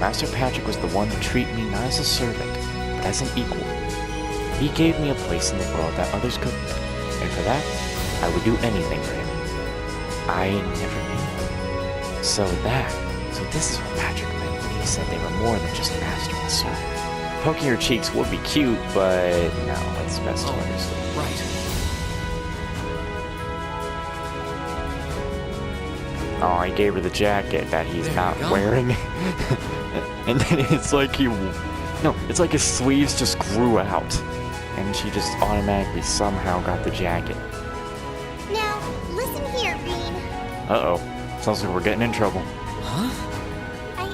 Master Patrick was the one to treat me not as a servant, but as an equal. He gave me a place in the world that others couldn't, and for that, I would do anything for him. I never knew. So this is what Patrick meant when he said they were more than just master and servant. Poking her cheeks would be cute, but no, it's best to understand. Right. Oh, I gave her the jacket that he's not wearing. And then it's like it's like his sleeves just grew out. And she just automatically somehow got the jacket. Now, listen here, Bean. Uh-oh. Sounds like we're getting in trouble. Huh? I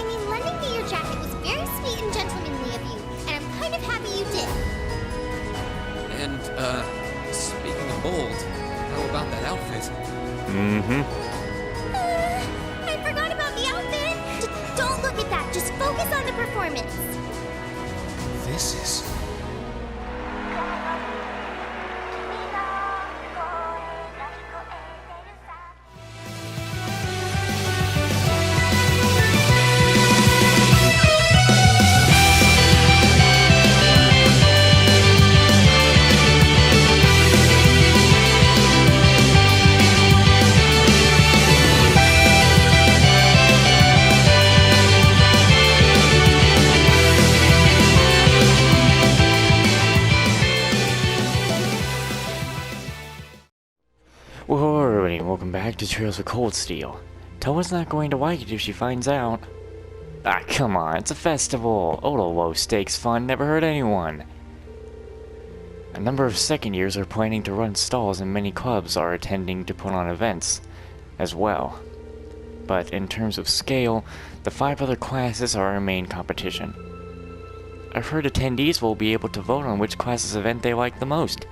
mean, lending me your jacket was very sweet and gentlemanly of you, and I'm kind of happy you did. And, speaking of bold, how about that outfit? Mm-hmm. I forgot about the outfit. Don't look at that. Just focus on the performance. This is... Alrighty, welcome back to Trails of Cold Steel. Toa's not going to like it if she finds out. Ah, come on, it's a festival. A little low-stakes fun never hurt anyone. A number of second years are planning to run stalls, and many clubs are attending to put on events as well. But in terms of scale, the 5 other classes are our main competition. I've heard attendees will be able to vote on which class's event they like the most,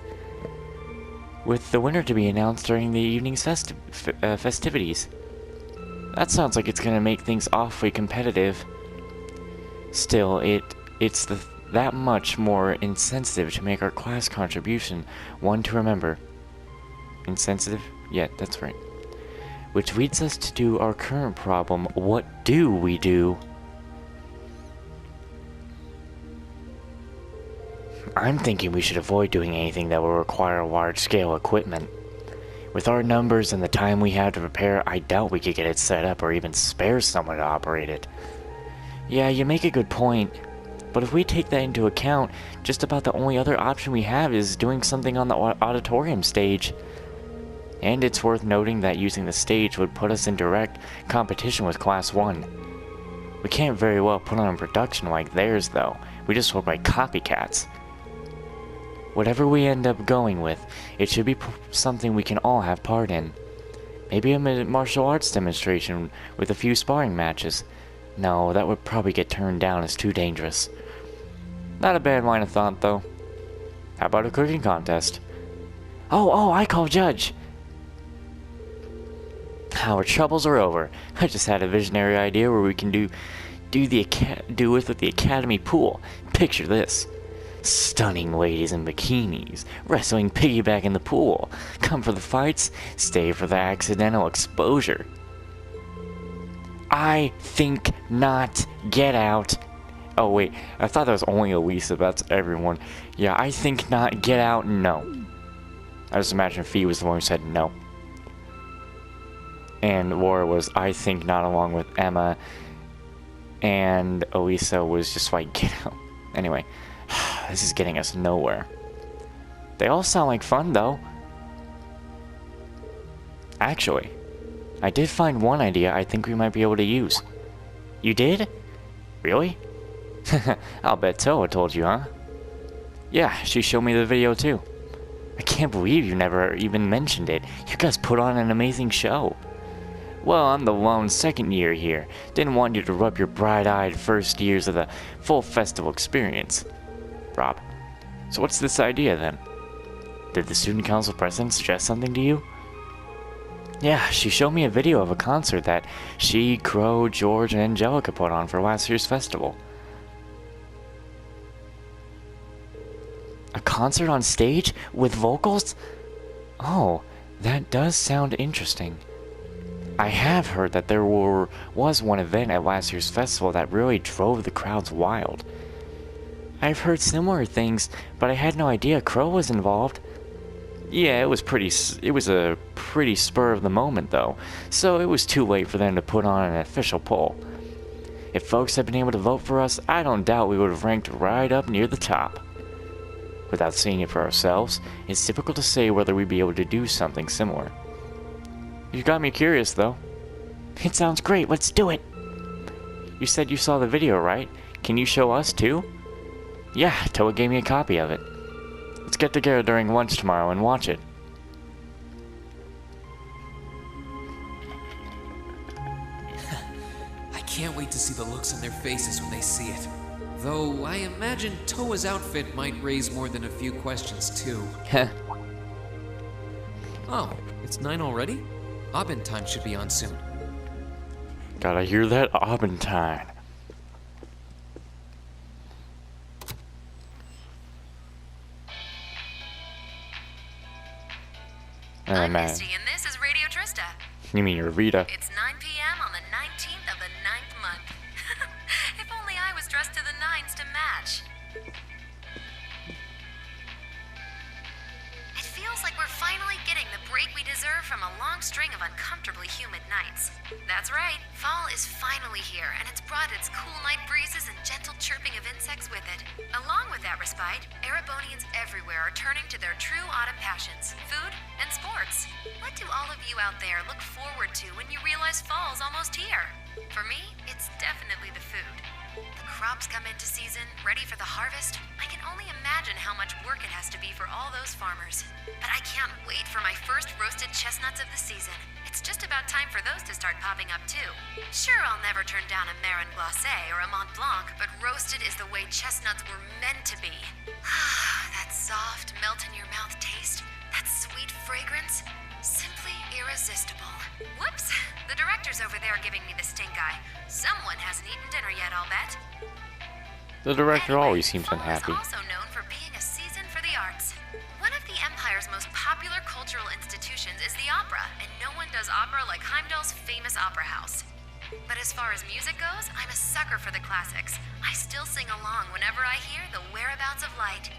with the winner to be announced during the evening's festivities. That sounds like it's gonna make things awfully competitive. Still, it's that much more insensitive to make our class contribution one to remember. Insensitive? Yeah, that's right. Which leads us to do our current problem. What do we do? I'm thinking we should avoid doing anything that will require large-scale equipment. With our numbers and the time we have to prepare, I doubt we could get it set up or even spare someone to operate it. Yeah, you make a good point. But if we take that into account, just about the only other option we have is doing something on the auditorium stage. And it's worth noting that using the stage would put us in direct competition with Class 1. We can't very well put on a production like theirs, though. We just look like copycats. Whatever we end up going with, it should be something we can all have part in. Maybe a martial arts demonstration with a few sparring matches. No, that would probably get turned down as too dangerous. Not a bad line of thought, though. How about a cooking contest? Oh, I call judge! Our troubles are over. I just had a visionary idea where we can do with the academy pool. Picture this. Stunning ladies in bikinis, wrestling piggyback in the pool. Come for the fights, stay for the accidental exposure. I think not. Get out. Oh wait, I thought that was only Elisa, that's everyone. Yeah, I think not. Get out. No. I just imagine Fee was the one who said no. And Laura was I think not, along with Emma. And Elisa was just like, get out. Anyway. This is getting us nowhere. They all sound like fun, though. Actually, I did find one idea I think we might be able to use. You did? Really? I'll bet Toa told you, huh? Yeah, she showed me the video too. I can't believe you never even mentioned it. You guys put on an amazing show. Well, I'm the lone second year here. Didn't want you to rub your bright-eyed first years of the full festival experience. Rob. So what's this idea then? Did the student council president suggest something to you? Yeah, she showed me a video of a concert that she, Crow, George, and Angelica put on for last year's festival. A concert on stage? With vocals? Oh, that does sound interesting. I have heard that was one event at last year's festival that really drove the crowds wild. I've heard similar things, but I had no idea Crow was involved. Yeah, it was a pretty spur of the moment though, so it was too late for them to put on an official poll. If folks had been able to vote for us, I don't doubt we would have ranked right up near the top. Without seeing it for ourselves, it's difficult to say whether we'd be able to do something similar. You got me curious though. It sounds great, let's do it! You said you saw the video, right? Can you show us too? Yeah, Toa gave me a copy of it. Let's get together during lunch tomorrow and watch it. I can't wait to see the looks on their faces when they see it. Though I imagine Toa's outfit might raise more than a few questions too. Heh. Oh, it's 9 already? Abend time should be on soon. Gotta hear that Abentine. I'm man. Misty, and this is Radio Trista. You mean your Rita? It's 9 p.m. on the 19th of the 9th month. If only I was dressed to the nines to match. It feels like we're finally getting the break we deserve from a long string of uncomfortably humid nights. That's right, fall is finally here, and it's brought its cool night breezes and gentle chirping of insects with it. Along with that respite, Erebonians everywhere are turning to their true autumn passions, food and sports. What do all of you out there look forward to when you realize fall's almost here? For me, it's definitely the food. The crops come into season, ready for the harvest. I can only imagine how much work it has to be for all those farmers. But I can't wait for my first roasted chestnuts of the season. It's just about time for those to start popping up too. Sure, I'll never turn down a Marron Glacé or a Mont Blanc, but roasted is the way chestnuts were meant to be. That soft, melt-in-your-mouth taste, that sweet fragrance, simply irresistible. Whoops! The director's over there giving me the stink eye. Someone hasn't eaten dinner yet, I'll bet. The director Anyway, always seems fall unhappy. is also known for being a season for the arts. One of the Empire's most popular cultural institutions is the opera, and no one does opera like Heimdall's famous opera house. But as far as music goes, I'm a sucker for the classics. I still sing along whenever I hear The Whereabouts of Light.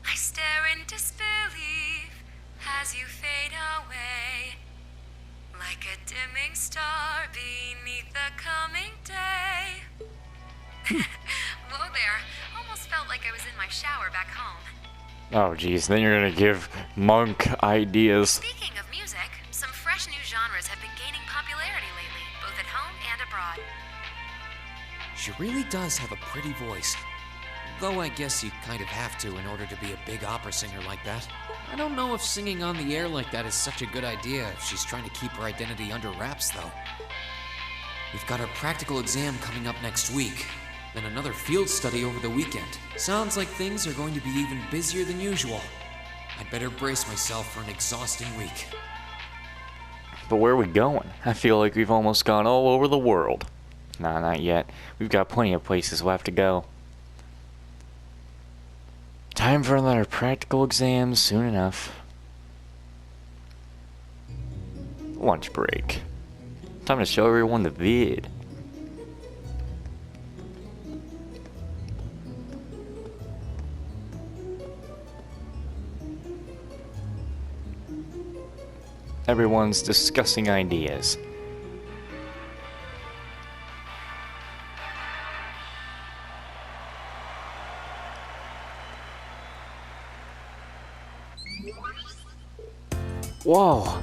I stare in disbelief as you fade away, like a dimming star beneath the coming day. Whoa there, almost felt like I was in my shower back home. Oh geez, then you're gonna give Monk ideas. Speaking of music, some fresh new genres have been gaining popularity lately, both at home and abroad. She really does have a pretty voice. Though I guess you kind of have to in order to be a big opera singer like that. I don't know if singing on the air like that is such a good idea if she's trying to keep her identity under wraps, though. We've got our practical exam coming up next week, then another field study over the weekend. Sounds like things are going to be even busier than usual. I'd better brace myself for an exhausting week. But where are we going? I feel like we've almost gone all over the world. Nah, not yet. We've got plenty of places left to go. Time for another practical exam soon enough. Lunch break. Time to show everyone the vid. Everyone's discussing ideas. Whoa,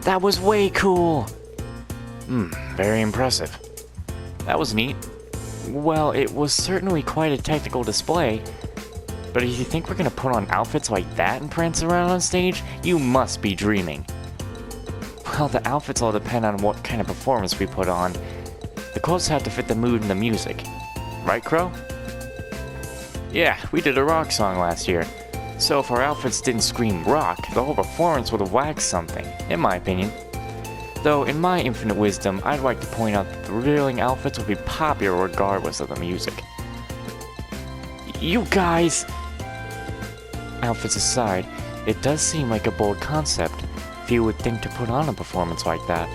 that was way cool. Very impressive. That was neat. Well, it was certainly quite a technical display. But if you think we're gonna put on outfits like that and prance around on stage, you must be dreaming. Well, the outfits all depend on what kind of performance we put on. The clothes have to fit the mood and the music. Right, Crow? Yeah, we did a rock song last year. So if our outfits didn't scream rock, the whole performance would have lacked something, in my opinion. Though, in my infinite wisdom, I'd like to point out that the revealing outfits would be popular regardless of the music. You guys! Outfits aside, it does seem like a bold concept. few would think to put on a performance like that.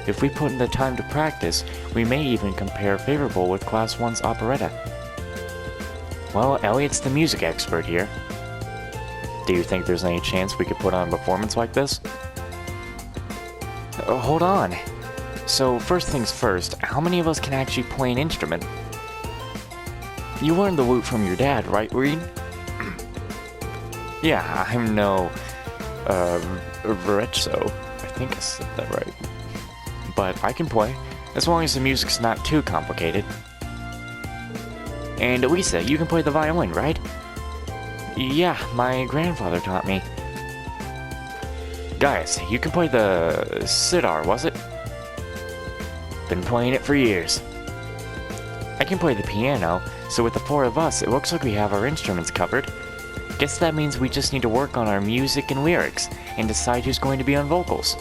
If we put in the time to practice, we may even compare favorable with Class 1's operetta. Well, Elliot's the music expert here. Do you think there's any chance we could put on a performance like this? Hold on. So, first things first, how many of us can actually play an instrument? You learned the lute from your dad, right, Reed? Yeah, I'm no, Verezzo. I think I said that right. But I can play, as long as the music's not too complicated. And Lisa, you can play the violin, right? Yeah, my grandfather taught me. Guys, you can play the sitar, was it? Been playing it for years. I can play the piano, so with the four of us, it looks like we have our instruments covered. Guess that means we just need to work on our music and lyrics, and decide who's going to be on vocals.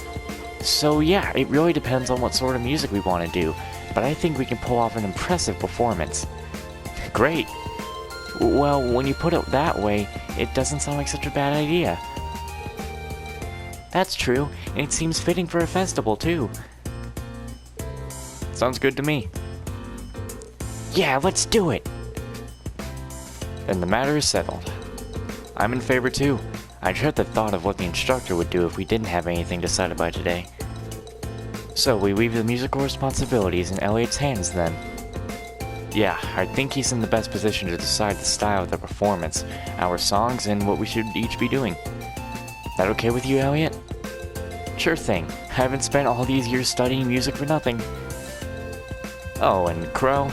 So yeah, it really depends on what sort of music we want to do, but I think we can pull off an impressive performance. Great! Well, when you put it that way, it doesn't sound like such a bad idea. That's true, and it seems fitting for a festival too. Sounds good to me. Yeah, let's do it! Then the matter is settled. I'm in favor too. I dread the thought of what the instructor would do if we didn't have anything decided by today. So we leave the musical responsibilities in Elliot's hands then. Yeah, I think he's in the best position to decide the style of the performance, our songs, and what we should each be doing. That okay with you, Elliot? Sure thing. I haven't spent all these years studying music for nothing. Oh, and Crow,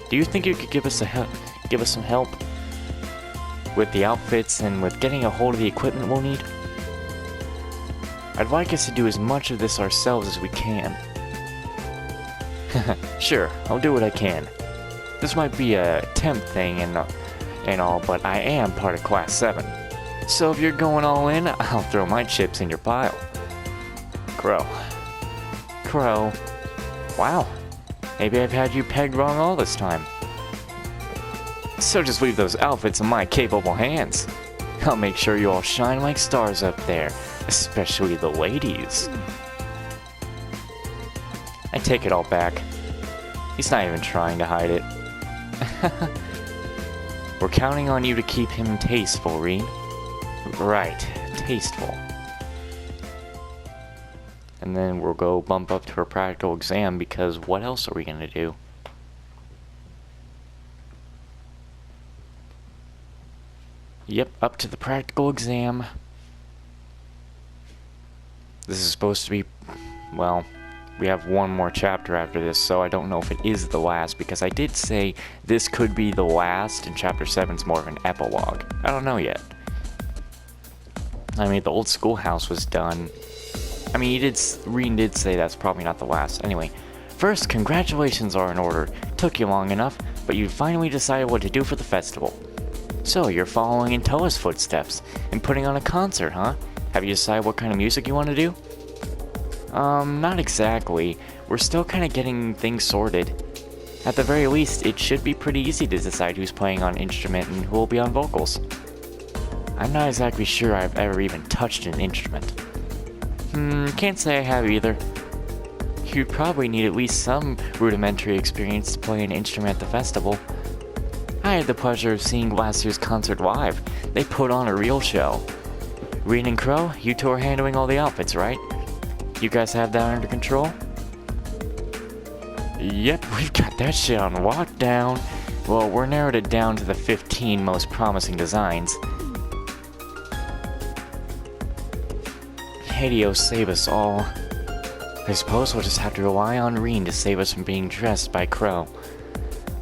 do you think you could give us some help with the outfits and with getting a hold of the equipment we'll need? I'd like us to do as much of this ourselves as we can. Sure, I'll do what I can. This might be a temp thing and all, but I am part of Class 7. So if you're going all in, I'll throw my chips in your pile. Crow. Wow. Maybe I've had you pegged wrong all this time. So just leave those outfits in my capable hands. I'll make sure you all shine like stars up there, especially the ladies. I take it all back. He's not even trying to hide it. We're counting on you to keep him tasteful, Reed. Right, tasteful. And then we'll go bump up to her practical exam, because what else are we gonna do? Yep, up to the practical exam. This is supposed to be, well, we have one more chapter after this, so I don't know if it is the last, because I did say this could be the last, and chapter 7's more of an epilogue. I don't know yet. I mean, the old schoolhouse was done. I mean, Reed did say that's probably not the last. Anyway, first, congratulations are in order. Took you long enough, but you finally decided what to do for the festival. So, you're following in Toa's footsteps, and putting on a concert, huh? Have you decided what kind of music you want to do? Not exactly. We're still kind of getting things sorted. At the very least, it should be pretty easy to decide who's playing on instrument and who will be on vocals. I'm not exactly sure I've ever even touched an instrument. Can't say I have either. You'd probably need at least some rudimentary experience to play an instrument at the festival. I had the pleasure of seeing last year's concert live. They put on a real show. Reed and Crow, you two are handling all the outfits, right? You guys have that under control? Yep, we've got that shit on lockdown. Well, we're narrowed it down to the 15 most promising designs. Hades save us all. I suppose we'll just have to rely on Reed to save us from being dressed by Crow.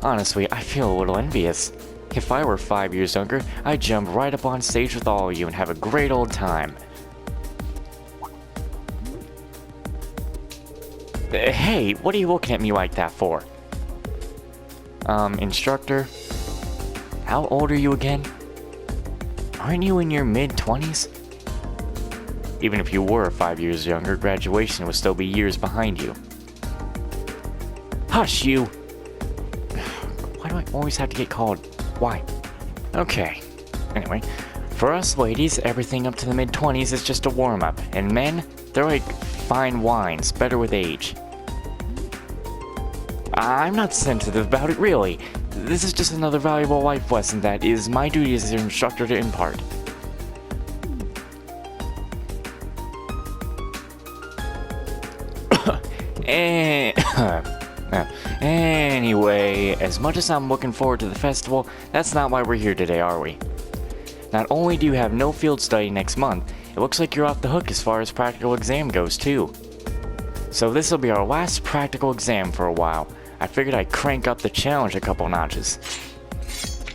Honestly, I feel a little envious. If I were 5 years younger, I'd jump right up on stage with all of you and have a great old time. Hey, what are you looking at me like that for? Instructor? How old are you again? Aren't you in your mid-20s? Even if you were 5 years younger, graduation would still be years behind you. Hush, you! Why do I always have to get called? Why? Okay. Anyway, For us ladies, everything up to the mid-20s is just a warm-up, and men, they're like fine wines, better with age. I'm not sensitive about it, really. This is just another valuable life lesson that is my duty as your instructor to impart. Anyway, as much as I'm looking forward to the festival, that's not why we're here today, are we? Not only do you have no field study next month, it looks like you're off the hook as far as practical exam goes, too. So this will be our last practical exam for a while. I figured I'd crank up the challenge a couple notches.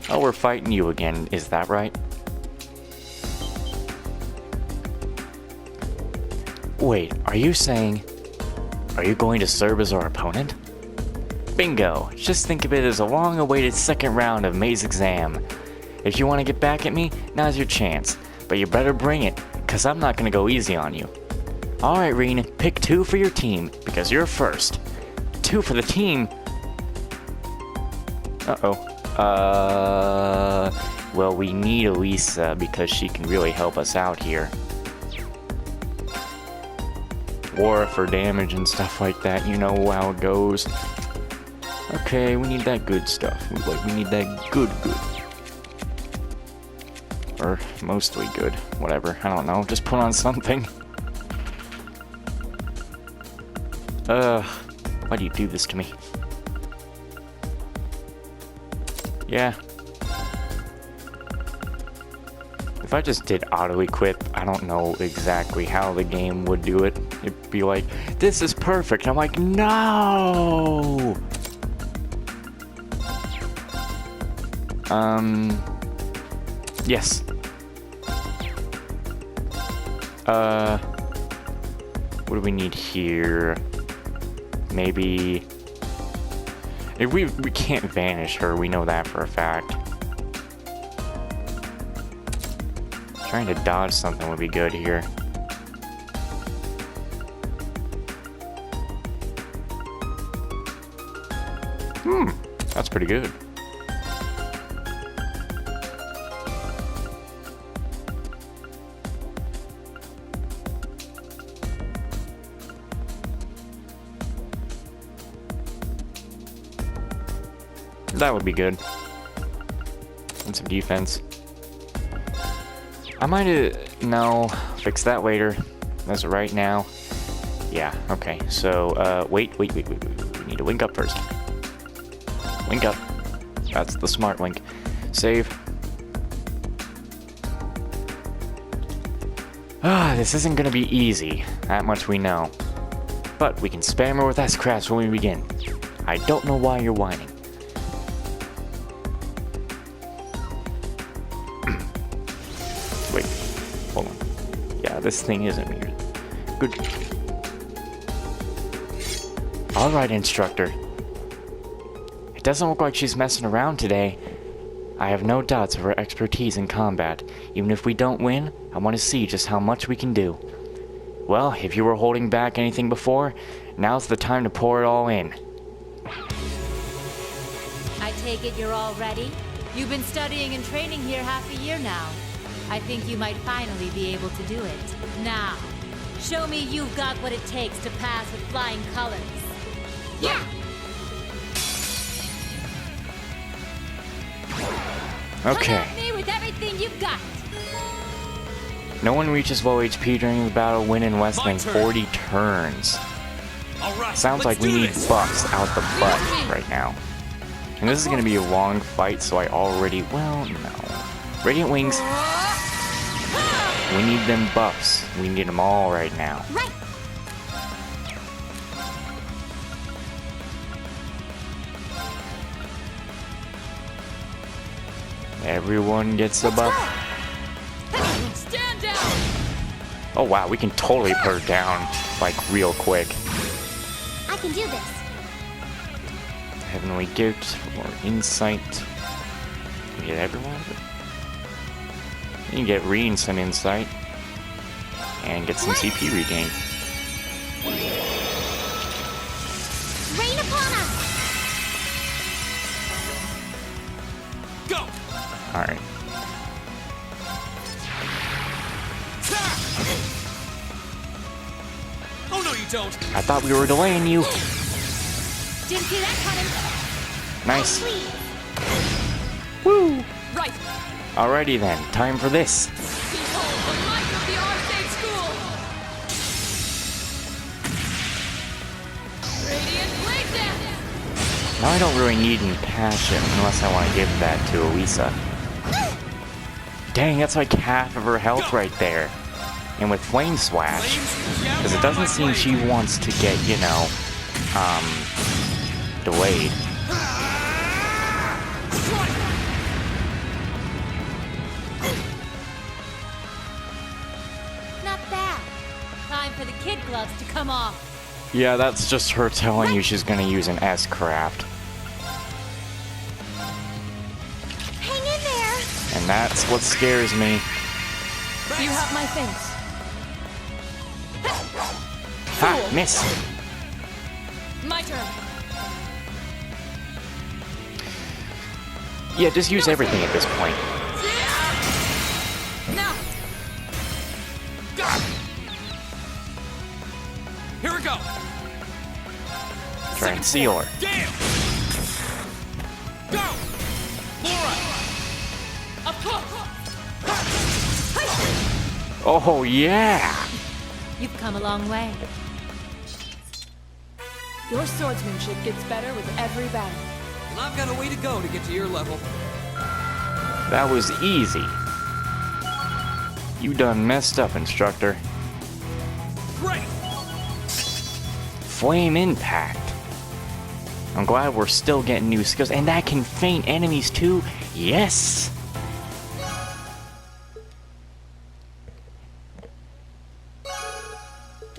Oh, we're fighting you again, is that right? Wait, are you saying... Are you going to serve as our opponent? Bingo! Just think of it as a long-awaited second round of May's exam. If you want to get back at me, now's your chance. But you better bring it, cause I'm not gonna go easy on you. Alright, Reen, pick 2 for your team, because you're first. 2 for the team? Well, we need Elisa, because she can really help us out here. Or for damage and stuff like that, you know how it goes. Okay, we need that good stuff. We need that good. Or mostly good. Whatever, I don't know. Just put on something. Why do you do this to me? Yeah. If I just did auto-equip, I don't know exactly how the game would do it. It'd be like, this is perfect. I'm like, no! Yes. What do we need here? Maybe... If we can't vanish her, we know that for a fact. Trying to dodge something would be good here. That's pretty good. That would be good. And some defense. I might have... No, fix that later. That's right now. Yeah, okay. So, wait. We need to link up first. Link up. That's the smart link. Save. This isn't gonna be easy. That much we know. But we can spam her with S-Crafts when we begin. I don't know why you're whining. Wait, hold on. Yeah, this thing isn't weird. Good. Alright, instructor. It doesn't look like she's messing around today. I have no doubts of her expertise in combat. Even if we don't win, I want to see just how much we can do. Well, if you were holding back anything before, now's the time to pour it all in. I take it you're all ready? You've been studying and training here half a year now. I think you might finally be able to do it. Now, show me you've got what it takes to pass with flying colors. Yeah! Okay. Come at me with everything you've got. No one reaches low HP during the battle win in less than 40 turns. Alright, Sounds like we need buffs out the butt right now. And this is going to be a long fight, so I already... Well, no. Radiant Wings. We need them buffs. We need them all right now. Right. Everyone gets a buff. Stand down. Oh wow, we can totally put her down, like, real quick. I can do this. Heavenly Gift, or Insight. You get everyone? You can get Reen some Insight. And get some CP regain. Rain upon us. Go! Alright. don't. I thought we were delaying you. Didn't see that coming. Nice. Woo! Right. Alrighty then, time for this. Behold the might of the Arcade School. Radiant Blade Dance. Now I don't really need any passion unless I want to give that to Elisa. Dang, that's like half of her health right there. And with Flame Swash, because it doesn't seem she wants to get, you know, delayed. Not bad. Time for the kid gloves to come off. Yeah, that's just her telling you she's gonna use an S-craft. Hang in there. And that's what scares me. You have my thanks. Ha! Miss! My turn. Yeah, just use everything at this point. Now. Here we go. Transsealer. Gale. Go. Laura. Up close. Oh, yeah! You've come a long way. Your swordsmanship gets better with every battle. Well, I've got a way to go to get to your level. That was easy. You done messed up, Instructor. Great. Flame Impact. I'm glad we're still getting new skills. And that can feint enemies too? Yes!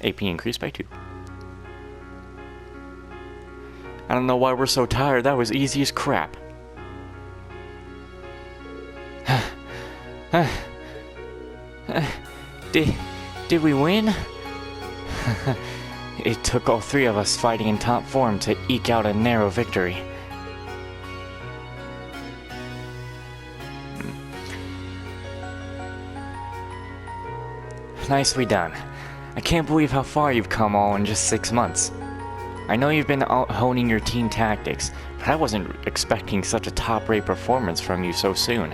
AP increased by 2. I don't know why we're so tired. That was easy as crap. Did we win? It took all 3 of us fighting in top form to eke out a narrow victory. Nicely done. I can't believe how far you've come all in just 6 months. I know you've been honing your team tactics, but I wasn't expecting such a top-rate performance from you so soon.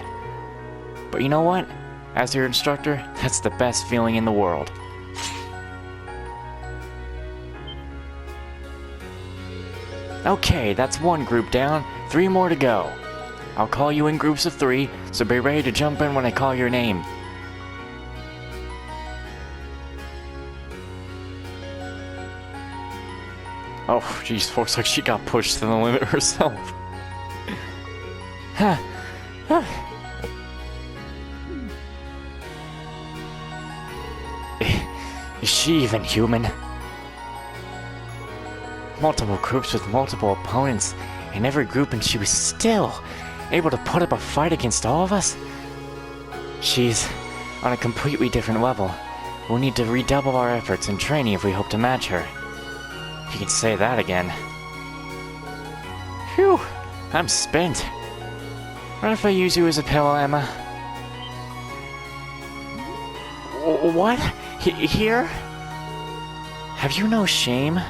But you know what? As your instructor, that's the best feeling in the world. Okay, that's 1 group down, 3 more to go. I'll call you in groups of 3, so be ready to jump in when I call your name. Oh, geez, looks like she got pushed to the limit herself. Is she even human? Multiple groups with multiple opponents in every group, and she was still able to put up a fight against all of us? She's on a completely different level. We'll need to redouble our efforts and training if we hope to match her. You can say that again. Phew, I'm spent. What if I use you as a pillow, Emma? What? Here? Have you no shame?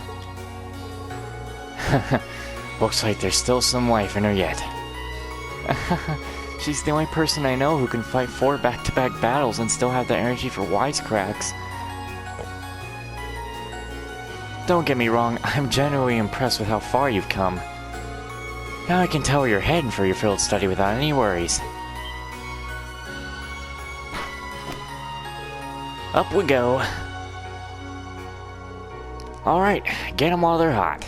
Looks like there's still some life in her yet. She's the only person I know who can fight 4 back-to-back battles and still have the energy for wisecracks. Don't get me wrong, I'm genuinely impressed with how far you've come. Now I can tell where you're heading for your field study without any worries. Up we go. Alright, get them while they're hot.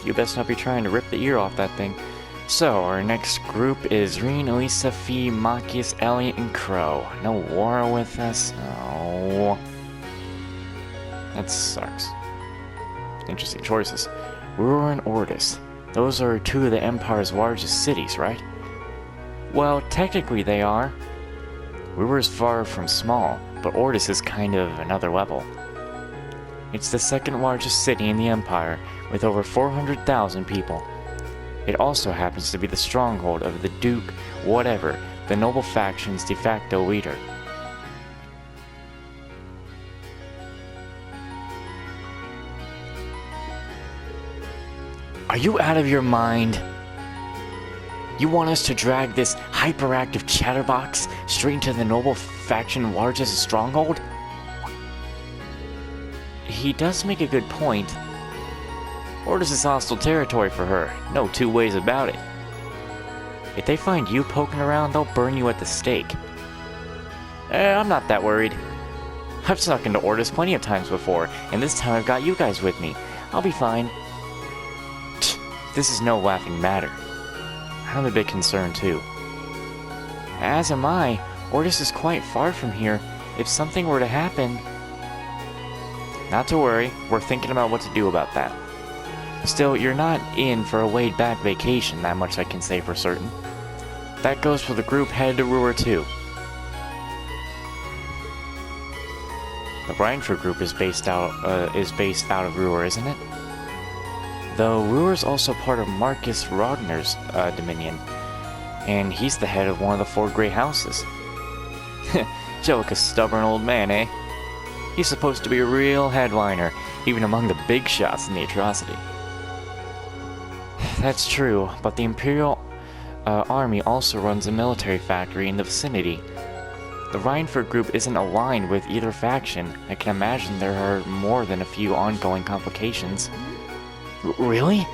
You best not be trying to rip the ear off that thing. So, our next group is Reen, Elisa, Fee, Machias, Elliot, and Crow. No Laura with us? Oh. That sucks. Interesting choices. Ruhr and Ortis. Those are 2 of the Empire's largest cities, right? Well, technically they are. Ruhr is far from small, but Ortis is kind of another level. It's the 2nd largest city in the Empire, with over 400,000 people. It also happens to be the stronghold of the Duke, whatever, the noble faction's de facto leader. Are you out of your mind? You want us to drag this hyperactive chatterbox straight into the noble faction largest stronghold? He does make a good point. Orders is hostile territory for her, no two ways about it. If they find you poking around, they'll burn you at the stake. I'm not that worried. I've snuck into Orders plenty of times before, and this time I've got you guys with me. I'll be fine. This is no laughing matter. I'm a bit concerned too. As am I. Orders is quite far from here. If something were to happen... Not to worry, we're thinking about what to do about that. Still, you're not in for a laid-back vacation, that much I can say for certain. That goes for the group headed to Ruhr too. The Rhineford group is based out of Ruhr, isn't it? Though Ruhr's also part of Marcus Ragner's dominion, and he's the head of one of the 4 Grey Houses. Joke, a stubborn old man, eh? He's supposed to be a real headliner, even among the big shots in the atrocity. That's true, but the Imperial Army also runs a military factory in the vicinity. The Rhineford group isn't aligned with either faction. I can imagine there are more than a few ongoing complications. Really?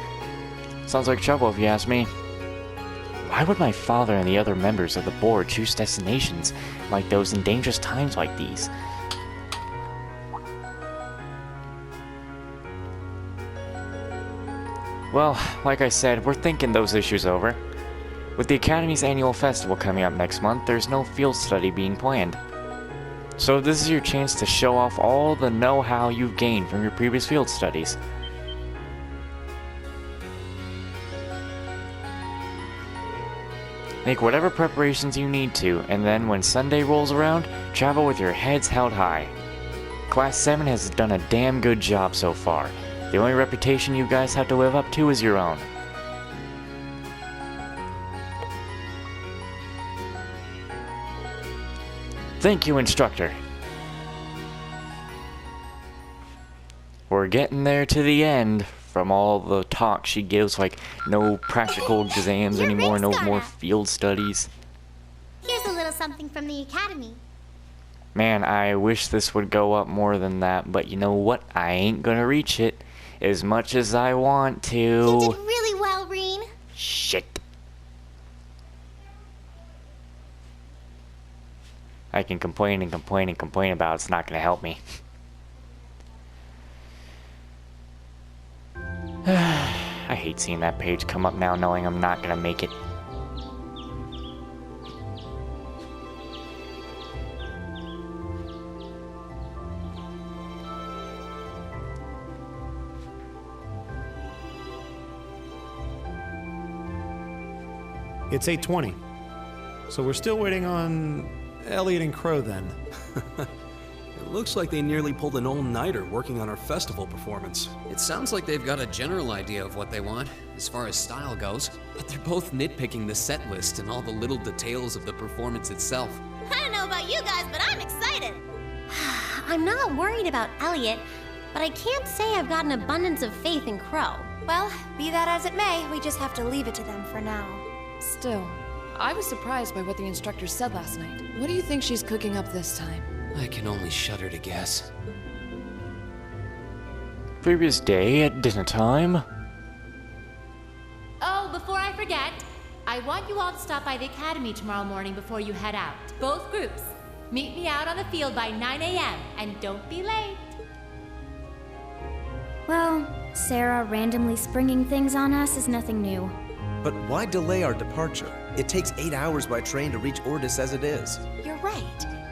Sounds like trouble if you ask me. Why would my father and the other members of the board choose destinations like those in dangerous times like these? Well, like I said, we're thinking those issues over. With the Academy's annual festival coming up next month, there's no field study being planned. So this is your chance to show off all the know-how you've gained from your previous field studies. Make whatever preparations you need to, and then when Sunday rolls around, travel with your heads held high. Class 7 has done a damn good job so far. The only reputation you guys have to live up to is your own. Thank you, Instructor. We're getting there to the end. From all the talk she gives, like no practical exams anymore, no more field studies. Here's a little something from the Academy. Man, I wish this would go up more than that, but you know what? I ain't gonna reach it as much as I want to. You did really well, Reen. Shit. I can complain and complain and complain about it. It's not gonna help me. I hate seeing that page come up now knowing I'm not gonna make it. It's 8:20. So we're still waiting on Elliot and Crow then. It looks like they nearly pulled an all-nighter working on our festival performance. It sounds like they've got a general idea of what they want, as far as style goes, but they're both nitpicking the set list and all the little details of the performance itself. I don't know about you guys, but I'm excited. I'm not worried about Elliot, but I can't say I've got an abundance of faith in Crow. Well, be that as it may, we just have to leave it to them for now. Still, I was surprised by what the instructor said last night. What do you think she's cooking up this time? I can only shudder to guess. Previous day at dinner time. Oh, before I forget, I want you all to stop by the Academy tomorrow morning before you head out. Both groups. Meet me out on the field by 9 a.m. and don't be late. Well, Sarah randomly springing things on us is nothing new. But why delay our departure? It takes 8 hours by train to reach Ordis as it is. You're right.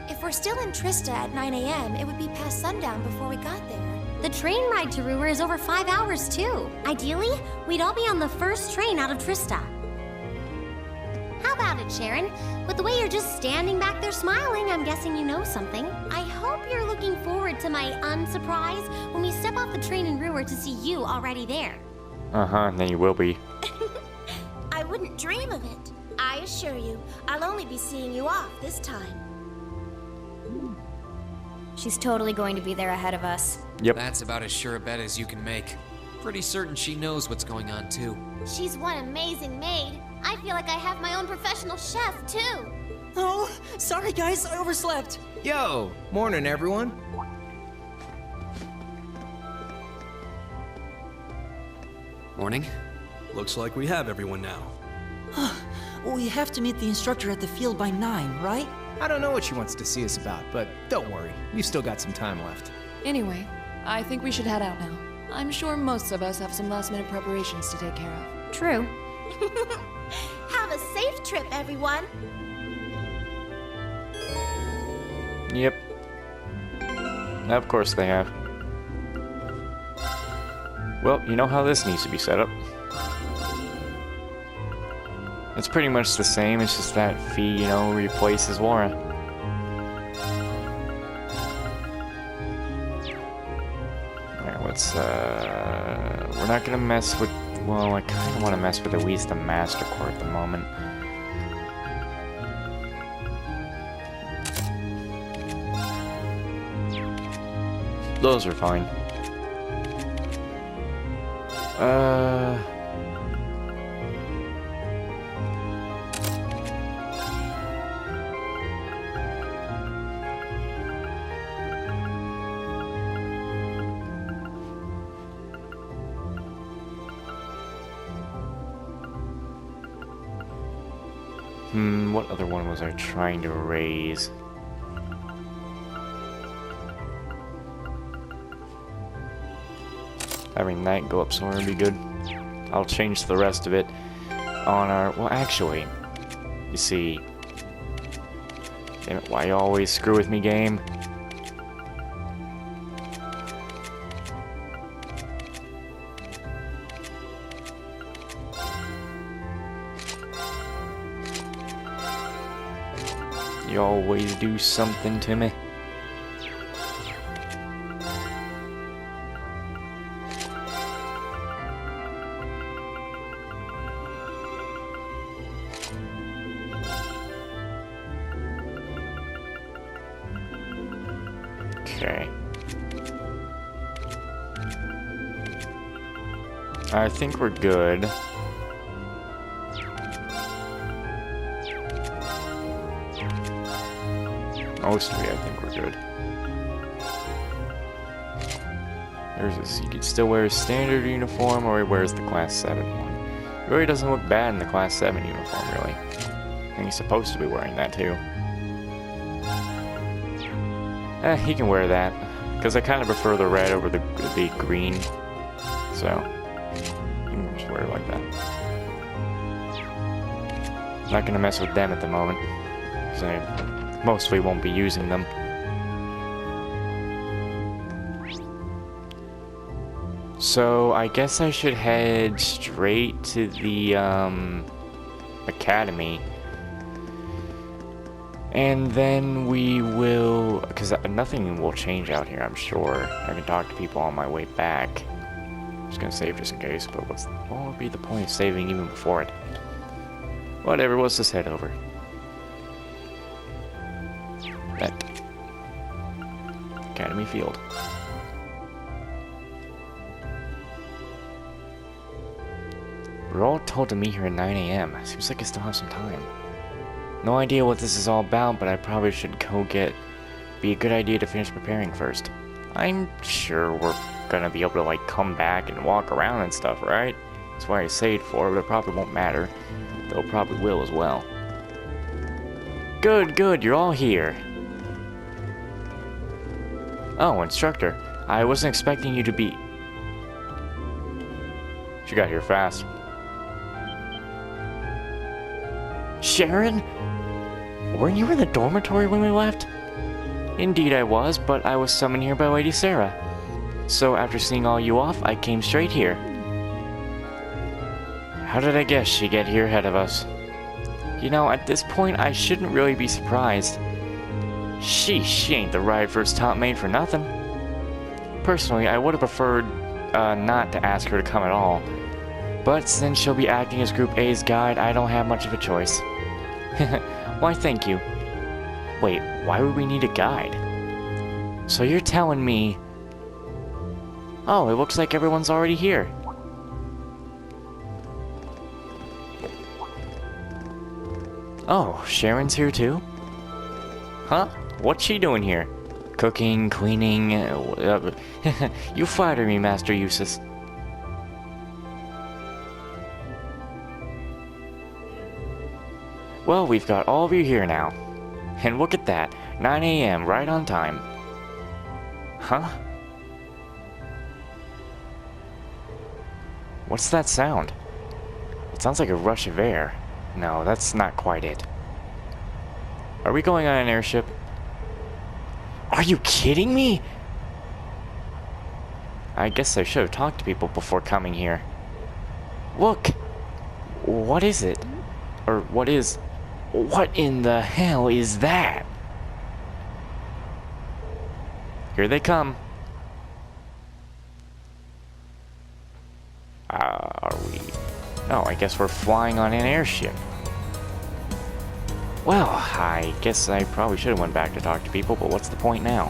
If we're still in Trista at 9 a.m., it would be past sundown before we got there. The train ride to Ruhr is over 5 hours, too. Ideally, we'd all be on the first train out of Trista. How about it, Sharon? With the way you're just standing back there smiling, I'm guessing you know something. I hope you're looking forward to my unsurprise when we step off the train in Ruhr to see you already there. And then you will be. wouldn't dream of it. I assure you, I'll only be seeing you off this time. She's totally going to be there ahead of us. Yep. That's about as sure a bet as you can make. Pretty certain she knows what's going on, too. She's one amazing maid. I feel like I have my own professional chef, too. Oh, sorry guys, I overslept. Yo, morning everyone. Morning. Looks like we have everyone now. We have to meet the instructor at the field by 9, right? I don't know what she wants to see us about, but don't worry, we've still got some time left. Anyway, I think we should head out now. I'm sure most of us have some last-minute preparations to take care of. True. Have a safe trip, everyone. Yep. Of course they have. Well, you know how this needs to be set up. It's pretty much the same, it's just that Fee, you know, replaces Laura. Alright, let's, we're not gonna mess with, well, I kinda wanna mess with at least the Master Core at the moment. Those are fine. What other one was I trying to raise? Having that go up somewhere would be good. I'll change the rest of it on our... Well, actually, you see... Damn it, why you always screw with me, game? You always do something to me. Okay. I think we're good. Mostly, I think we're good. There's this. He could still wear his standard uniform, or he wears the Class 7 one. He really doesn't look bad in the Class 7 uniform, really. And he's supposed to be wearing that, too. He can wear that. Because I kind of prefer the red over the green. So, you can just wear it like that. Not going to mess with them at the moment. Because I mostly won't be using them. So, I guess I should head straight to the, academy. And then we will... Because nothing will change out here, I'm sure. I can talk to people on my way back. I'm just gonna save just in case, but what would be the point of saving even before it? Whatever, let's just head over. That Academy Field. We're all told to meet here at 9 AM. Seems like I still have some time. No idea what this is all about, but I probably should go be a good idea to finish preparing first. I'm sure we're gonna be able to, like, come back and walk around and stuff, right? That's why I saved for it, but it probably won't matter. Though it probably will as well. Good, you're all here. Oh, Instructor. I wasn't expecting you to be... She got here fast. Sharon? Weren't you in the dormitory when we left? Indeed I was, but I was summoned here by Lady Sara. So after seeing all you off, I came straight here. How did I guess she'd get here ahead of us? You know, at this point, I shouldn't really be surprised. She ain't the right first top maid for nothing. Personally, I would have preferred not to ask her to come at all. But since she'll be acting as Group A's guide, I don't have much of a choice. Why, thank you. Wait, why would we need a guide? So you're telling me... Oh, it looks like everyone's already here. Oh, Sharon's here too? Huh? What's she doing here? Cooking, cleaning... You flatter me, Master Eustace. Well, we've got all of you here now. And look at that, 9 a.m. right on time. Huh? What's that sound? It sounds like a rush of air. No, that's not quite it. Are we going on an airship? Are you kidding me? I guess I should have talked to people before coming here. Look! What is it? Or what is... What in the hell is that? Here they come. Are we... Oh, I guess we're flying on an airship. Well, I guess I probably should have went back to talk to people, but what's the point now?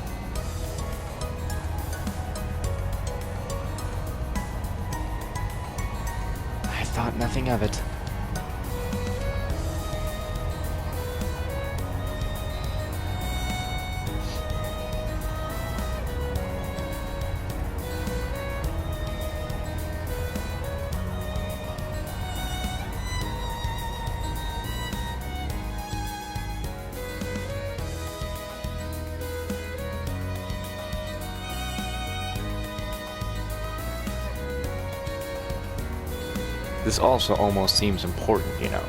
I thought nothing of it. This also almost seems important, you know.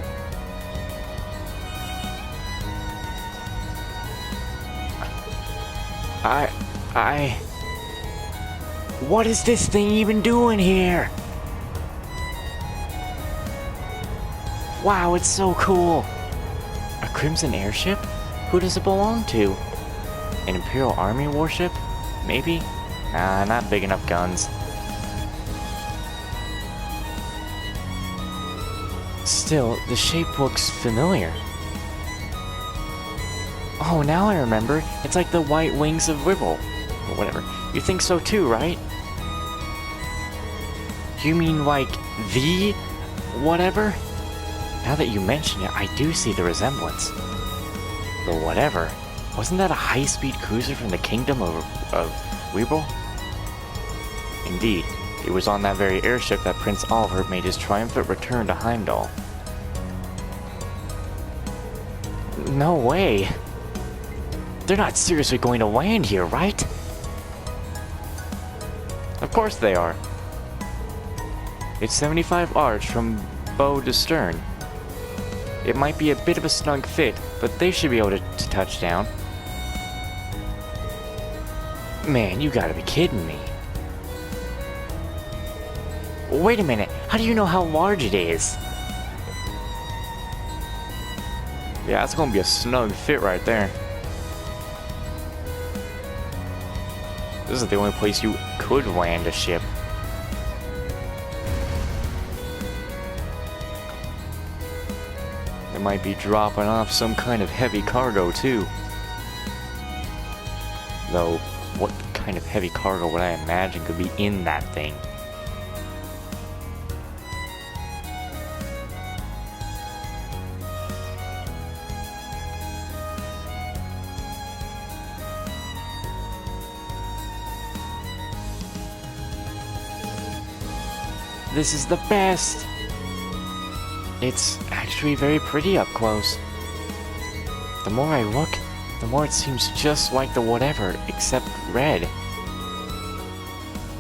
What is this thing even doing here? Wow, it's so cool. A Crimson airship? Who does it belong to? An Imperial Army warship? Maybe? Nah, not big enough guns. Still, the shape looks familiar. Oh, now I remember. It's like the white wings of Wibble. Or whatever. You think so too, right? You mean like the whatever? Now that you mention it, I do see the resemblance. The whatever? Wasn't that a high-speed cruiser from the kingdom of Wibble? Indeed. It was on that very airship that Prince Oliver made his triumphant return to Heimdall. No way! They're not seriously going to land here, right? Of course they are. It's 75 arch from bow to stern. It might be a bit of a snug fit, but they should be able to touch down. Man, you gotta be kidding me. Wait a minute, how do you know how large it is? Yeah, that's gonna be a snug fit right there. This is the only place you could land a ship. They might be dropping off some kind of heavy cargo too. Though, what kind of heavy cargo would I imagine could be in that thing? This is the best! It's actually very pretty up close. The more I look, the more it seems just like the whatever, except red.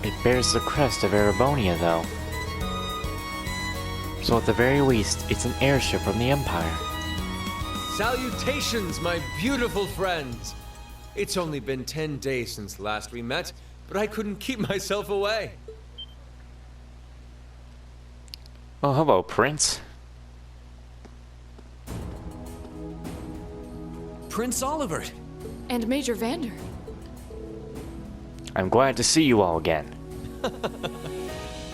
It bears the crest of Erebonia, though. So at the very least, it's an airship from the Empire. Salutations, my beautiful friends! It's only been 10 days since last we met, but I couldn't keep myself away. Oh, hello, Prince. Prince Oliver! And Major Vander. I'm glad to see you all again.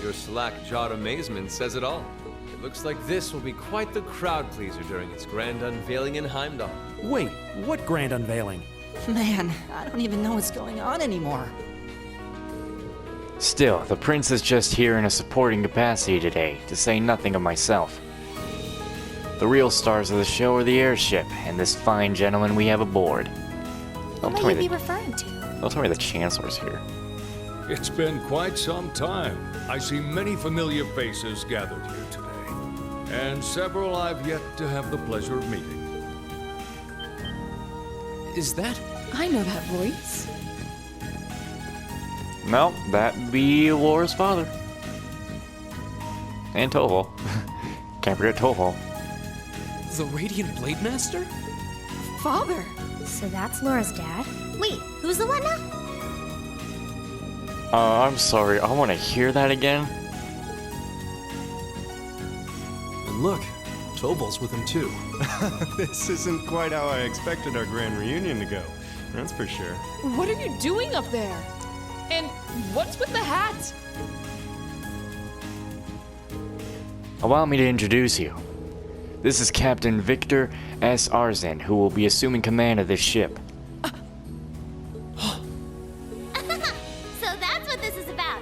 Your slack-jawed amazement says it all. It looks like this will be quite the crowd pleaser during its grand unveiling in Heimdall. Wait, what grand unveiling? Man, I don't even know what's going on anymore. Still, the prince is just here in a supporting capacity today, to say nothing of myself. The real stars of the show are the airship, and this fine gentleman we have aboard. What might you be referring to? Don't tell me the Chancellor's here. It's been quite some time. I see many familiar faces gathered here today, and several I've yet to have the pleasure of meeting. Is that? I know that voice. No, that'd be Laura's father. And Toval. Can't forget Toval. The Radiant Blade Master? Father! So that's Laura's dad? Wait, who's the what now? I'm sorry, I want to hear that again. And look, Tobal's with him too. This isn't quite how I expected our grand reunion to go, that's for sure. What are you doing up there? And what's with the hat? Allow me to introduce you. This is Captain Victor S. Arzin, who will be assuming command of this ship. So that's what this is about.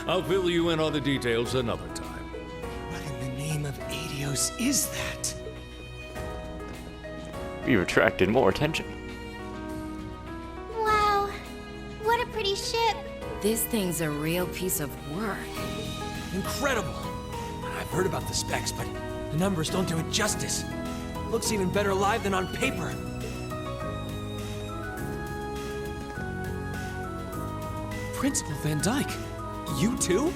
I'll fill you in on the details another time. What in the name of Adios is that? You've attracted more attention. Wow, what a pretty ship. This thing's a real piece of work. Incredible! I've heard about the specs, but the numbers don't do it justice. Looks even better live than on paper. Principal Van Dyke, you too?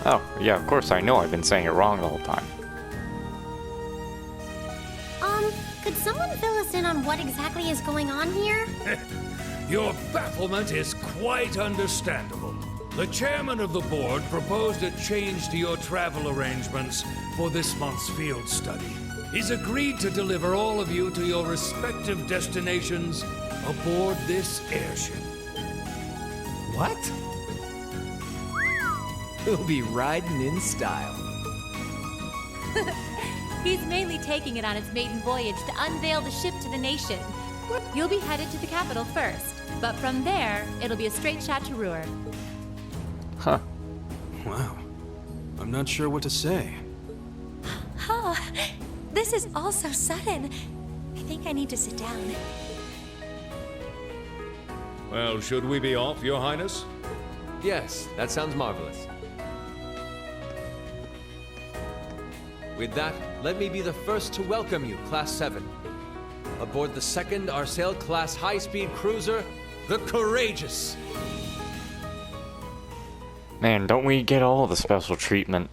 Oh, yeah, of course I know I've been saying it wrong the whole time. Could someone fill us in on what exactly is going on here? Your bafflement is quite understandable. The chairman of the board proposed a change to your travel arrangements for this month's field study. He's agreed to deliver all of you to your respective destinations aboard this airship. What? We'll be riding in style. He's mainly taking it on its maiden voyage to unveil the ship to the nation. You'll be headed to the capital first, but from there, it'll be a straight shot to Ruhr. Huh. Wow. I'm not sure what to say. Oh, this is all so sudden. I think I need to sit down. Well, should we be off, Your Highness? Yes, that sounds marvelous. With that, let me be the first to welcome you, Class 7. Aboard the second Arsail-class high-speed cruiser, the Courageous. Man, don't we get all the special treatment?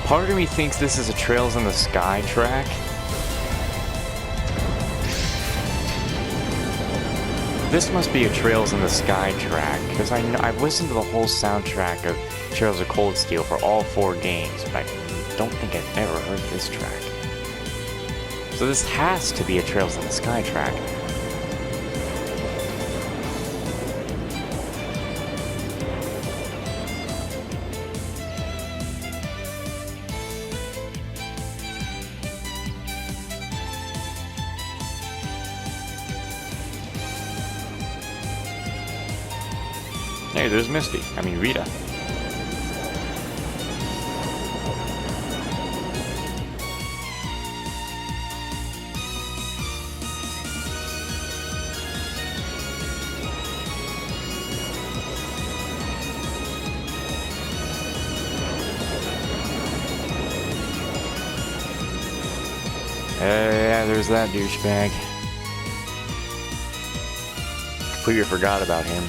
Part of me thinks this is a Trails in the Sky track. This must be a Trails in the Sky track, because I've listened to the whole soundtrack of Trails of Cold Steel for all 4 games, but I don't think I've ever heard this track. So this has to be a Trails in the Sky track. Hey, there's Misty. I mean, Rita. Yeah, there's that douchebag. Completely forgot about him.